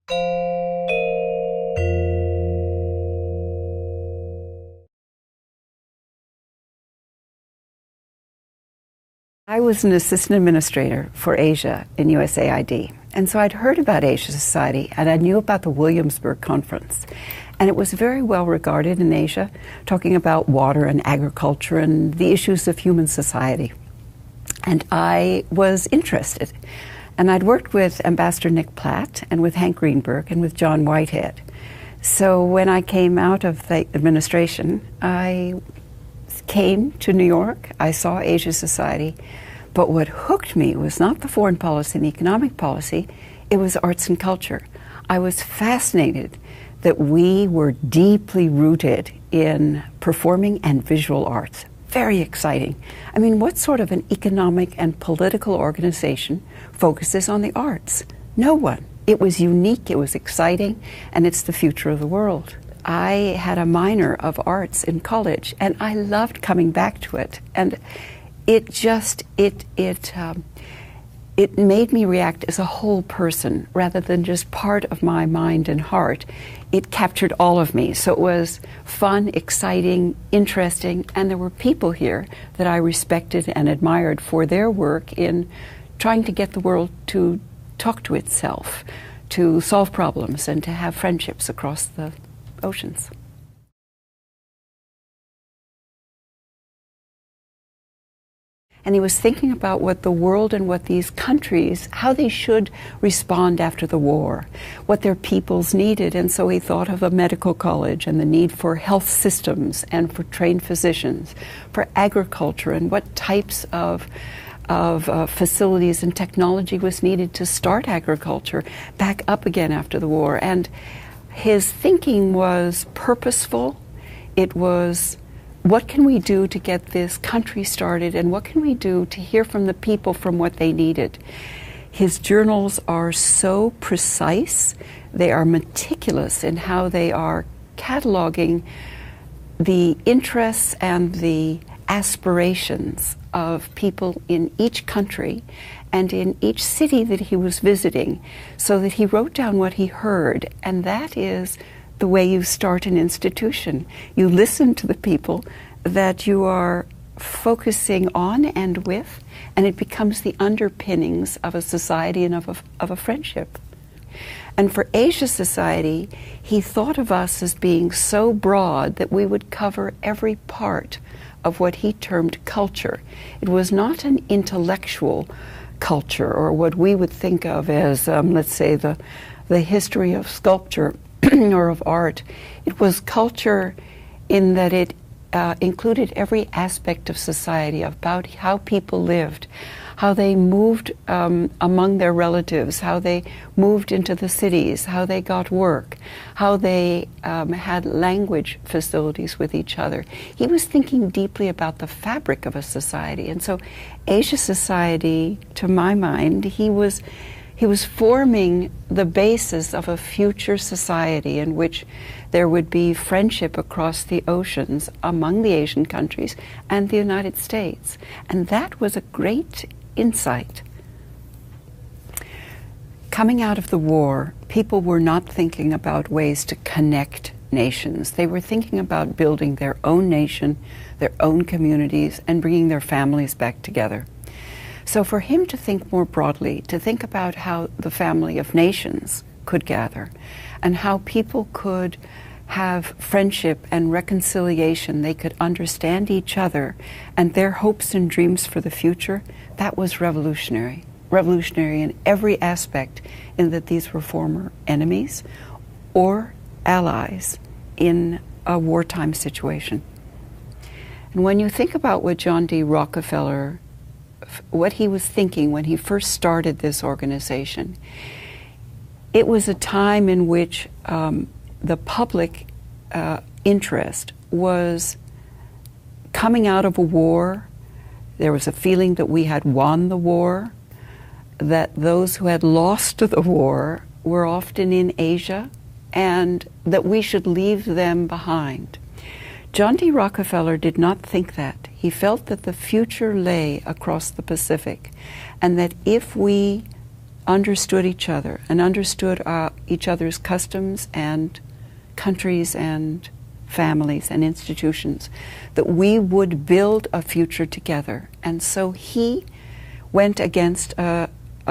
I was an assistant administrator for Asia in USAID, and so I'd heard about Asia Society, and I knew about the Williamsburg Conference. And it was very well regarded in Asia, talking about water and agriculture and the issues of human society. And I was interested. And I'd worked with Ambassador Nick Platt and with Hank Greenberg and with John Whitehead. So when I came out of the administration, I came to New York, I saw Asia Society, but what hooked me was not the foreign policy and the economic policy, it was arts and culture. I was fascinated that we were deeply rooted in performing and visual arts. Very exciting. I mean, what sort of an economic and political organization focuses on the arts? No one. It was unique, it was exciting, and it's the future of the world. I had a minor of arts in college, and I loved coming back to it. And it just, it made me react as a whole person rather than just part of my mind and heart. It captured all of me. So it was fun, exciting, interesting, and there were people here that I respected and admired for their work in trying to get the world to talk to itself, to solve problems, and to have friendships across the oceans. And he was thinking about what the world and what these countries, how they should respond after the war, what their peoples needed. And so he thought of a medical college and the need for health systems and for trained physicians, for agriculture, and what types of facilities and technology was needed to start agriculture back up again after the war. And his thinking was purposeful. It was, what can we do to get this country started, and what can we do to hear from the people from what they needed? His journals are so precise. They are meticulous in how they are cataloging the interests and the aspirations of people in each country and in each city that he was visiting, so that he wrote down what he heard. And that is the way you start an institution. You listen to the people that you are focusing on and with, and it becomes the underpinnings of a society and of a friendship. And for Asia Society, he thought of us as being so broad that we would cover every part of what he termed culture. It was not an intellectual culture, or what we would think of as, let's say, the history of sculpture or of art. It was culture in that it included every aspect of society, about how people lived, how they moved among their relatives, how they moved into the cities, how they got work, how they had language facilities with each other. He was thinking deeply about the fabric of a society. And so Asia Society, to my mind, he was forming the basis of a future society in which there would be friendship across the oceans among the Asian countries and the United States. And that was a great insight. Coming out of the war, people were not thinking about ways to connect nations. They were thinking about building their own nation, their own communities, and bringing their families back together. So for him to think more broadly, to think about how the family of nations could gather and how people could have friendship and reconciliation, they could understand each other and their hopes and dreams for the future, that was revolutionary. Revolutionary in every aspect, in that these were former enemies or allies in a wartime situation. And when you think about what John D. Rockefeller, what he was thinking when he first started this organization, it was a time in which the public interest was coming out of a war. There was a feeling that we had won the war, that those who had lost the war were often in Asia, and that we should leave them behind. John D. Rockefeller did not think that. He felt that the future lay across the Pacific, and that if we understood each other and understood each other's customs and countries and families and institutions, that we would build a future together. And so he went against a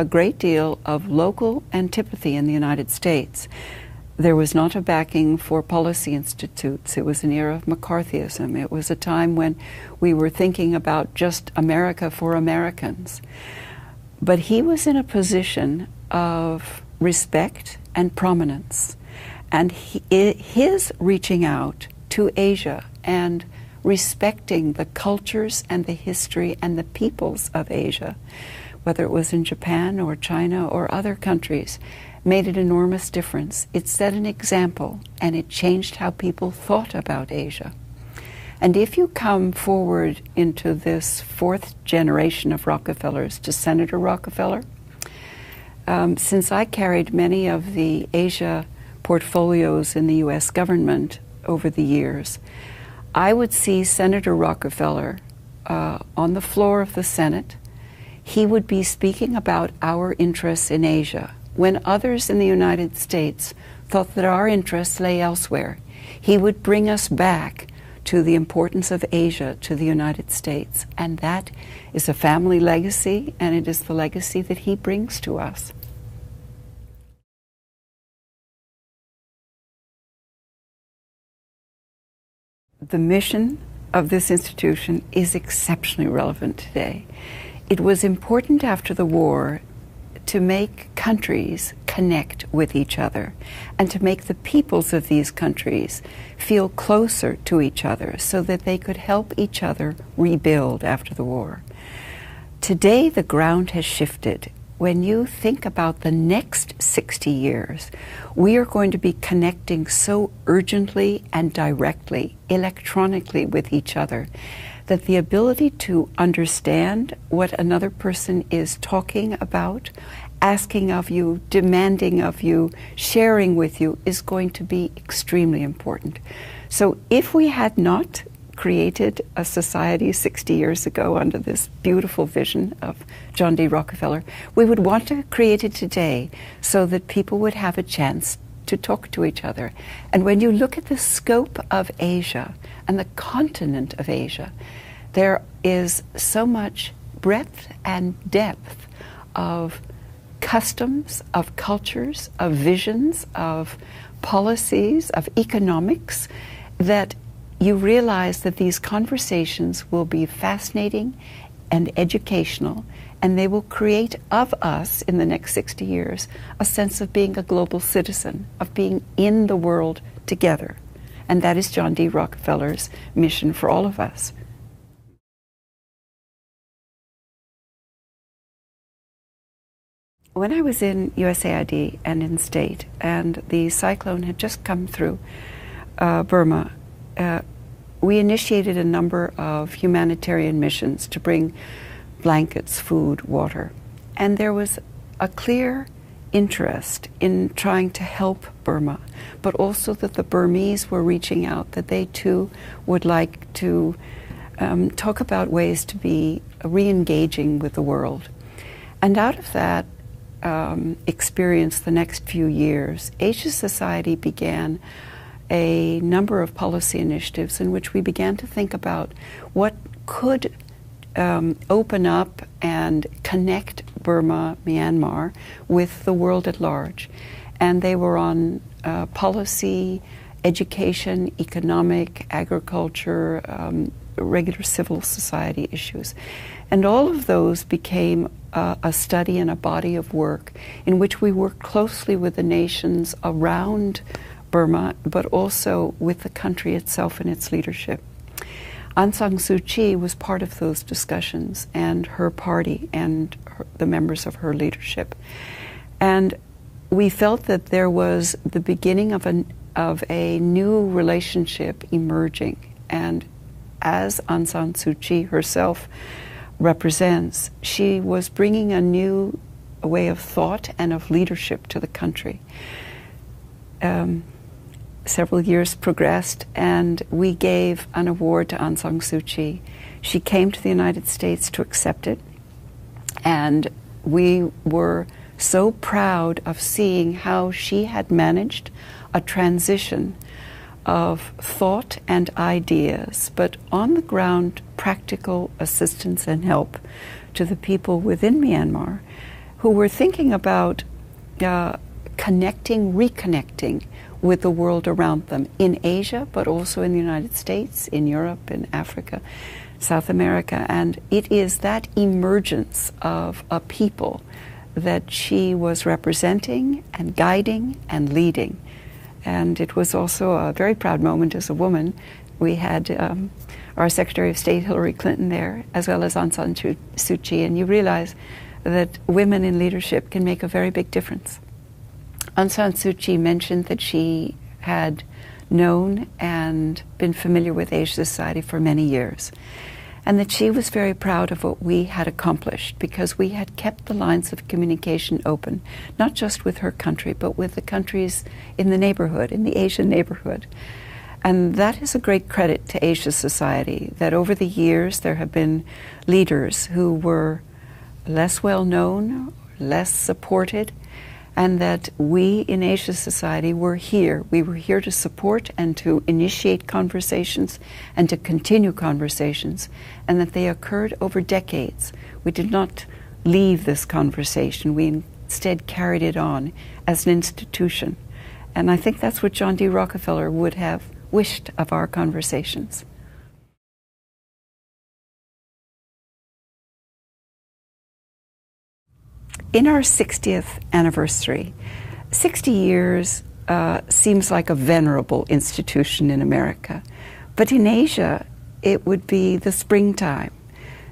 great deal of local antipathy in the United States. There was not a backing for policy institutes. It was an era of McCarthyism. It was a time when we were thinking about just America for Americans. But he was in a position of respect and prominence. And his reaching out to Asia and respecting the cultures and the history and the peoples of Asia, whether it was in Japan or China or other countries, made an enormous difference. It set an example, and it changed how people thought about Asia. And if you come forward into this fourth generation of Rockefellers to Senator Rockefeller, since I carried many of the Asia portfolios in the U.S. government over the years, I would see Senator Rockefeller on the floor of the Senate. He would be speaking about our interests in Asia, when others in the United States thought that our interests lay elsewhere. He would bring us back to the importance of Asia to the United States. And that is a family legacy, and it is the legacy that he brings to us. The mission of this institution is exceptionally relevant today. It was important after the war to make countries connect with each other and to make the peoples of these countries feel closer to each other so that they could help each other rebuild after the war. Today, the ground has shifted. When you think about the next 60 years, we are going to be connecting so urgently and directly, electronically with each other, that the ability to understand what another person is talking about, asking of you, demanding of you, sharing with you, is going to be extremely important. So if we had not created a society 60 years ago under this beautiful vision of John D. Rockefeller, we would want to create it today so that people would have a chance to talk to each other. And when you look at the scope of Asia and the continent of Asia, there is so much breadth and depth of customs, of cultures, of visions, of policies, of economics, that you realize that these conversations will be fascinating and educational, and they will create of us in the next 60 years a sense of being a global citizen, of being in the world together. And that is John D. Rockefeller's mission for all of us. When I was in USAID and in state, and the cyclone had just come through Burma, we initiated a number of humanitarian missions to bring blankets, food, water. And there was a clear interest in trying to help Burma, but also that the Burmese were reaching out, that they too would like to talk about ways to be re-engaging with the world. And out of that experience the next few years, Asia Society began a number of policy initiatives in which we began to think about what could open up and connect Burma, Myanmar, with the world at large. And they were on policy, education, economic, agriculture, regular civil society issues. And all of those became a study and a body of work in which we worked closely with the nations around Burma, but also with the country itself and its leadership. Aung San Suu Kyi was part of those discussions, and her party and the members of her leadership. And we felt that there was the beginning of a new relationship emerging. And as Aung San Suu Kyi herself represents, she was bringing a new way of thought and of leadership to the country. Several years progressed, and we gave an award to Aung San Suu Kyi. She came to the United States to accept it, and we were so proud of seeing how she had managed a transition of thought and ideas, but on the ground practical assistance and help to the people within Myanmar who were thinking about reconnecting with the world around them in Asia, but also in the United States, in Europe, in Africa, South America. And it is that emergence of a people that she was representing and guiding and leading. And it was also a very proud moment as a woman. We had our Secretary of State, Hillary Clinton, there, as well as Aung San Suu Kyi, and you realize that women in leadership can make a very big difference. Aung San Suu Kyi mentioned that she had known and been familiar with Asia Society for many years, and that she was very proud of what we had accomplished because we had kept the lines of communication open, not just with her country, but with the countries in the neighborhood, in the Asian neighborhood. And that is a great credit to Asia Society, that over the years there have been leaders who were less well known, less supported, and that we in Asia Society were here. We were here to support and to initiate conversations and to continue conversations, and that they occurred over decades. We did not leave this conversation. We instead carried it on as an institution. And I think that's what John D. Rockefeller would have wished of our conversations. In our 60th anniversary, 60 years seems like a venerable institution in America, but in Asia it would be the springtime,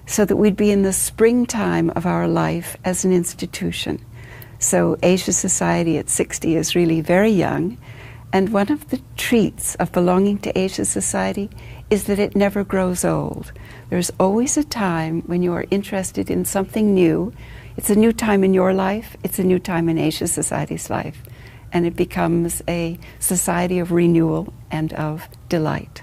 so that we'd be in the springtime of our life as an institution. So Asia Society at 60 is really very young, and one of the treats of belonging to Asia Society is that it never grows old. There's always a time when you are interested in something new. It's a new time in your life, it's a new time in Asia Society's life, and it becomes a society of renewal and of delight.